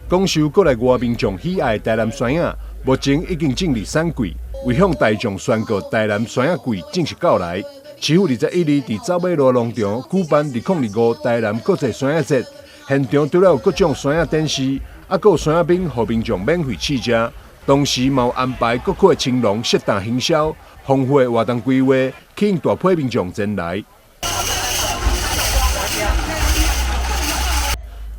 广受国内外民众喜爱台南山影，目前已经正23季，为向大众宣告台南山影季正式到来。7月21日，伫走马路农场举办2025台南国际山影节，现场除了有各种山影展示，还有山影饼予民众免费试食。同时，嘛有安排各区青龙适当行销，丰富的活动规划，吸引大批民众前来。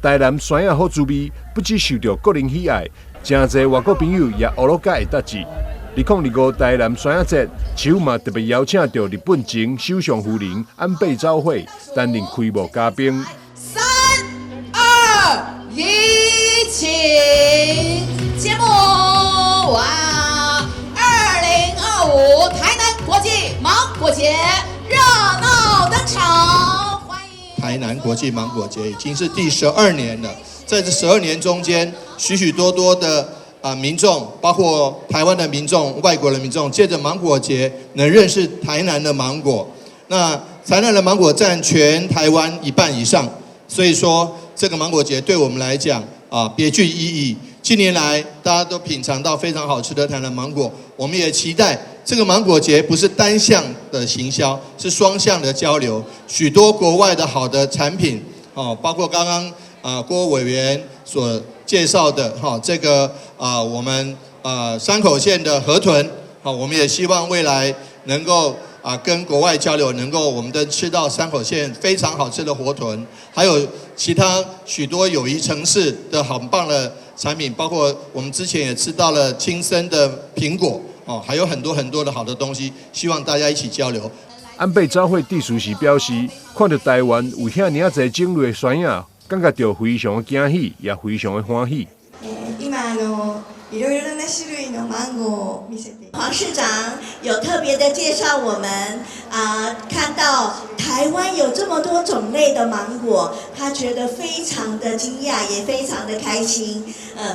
台南山影好滋味，不只受到国人喜爱，真侪外国朋友也学了解会得志。2025台南山影节，7月嘛特别邀请到日本前首相夫人安倍昭惠担任开幕嘉宾。3、2、1，请节目哇！2025台南国际芒果节热闹登场。台南国际芒果节已经是第12年了，在这12年中间，许许多多的民众，包括台湾的民众、外国的民众，借着芒果节能认识台南的芒果。那台南的芒果占全台湾1半以上，所以说这个芒果节对我们来讲别具意义。近年来大家都品尝到非常好吃的台南芒果，我们也期待这个芒果节不是单向的行销，是双向的交流。许多国外的好的产品，包括刚刚郭委员所介绍的这个我们山口县的河豚，我们也希望未来能够跟国外交流，能够我们的吃到山口县非常好吃的河豚，还有其他许多友谊城市的很棒的产品，包括我们之前也吃到了青森的苹果，还有很多很多的好的东西，希望大家一起交流。安倍昭惠致辞时表示，看到台湾有遐尔侪种类的山影，感觉到非常的惊喜，也非常的欢喜。いろいろな種類のマンゴーを見せて。黄市长有特别的介绍我们看到台湾有这么多种类的芒果，他觉得非常的惊讶，也非常的开心。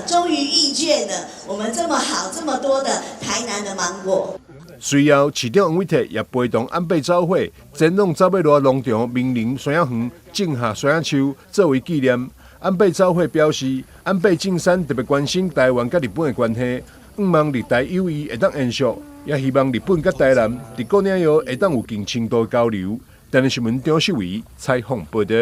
终于遇见了我们这么好、这么多的台南的芒果。随后，市长黄伟哲也陪同安倍昭惠前往走马路农场名林山影园种下山影树作为纪念。安倍昭惠表示，安倍晋三特别关心台湾甲日本的关系，希望日台友谊会当延续，也希望日本甲台南伫各领域会当有更深度交流。台南新闻张秀伟采访报道。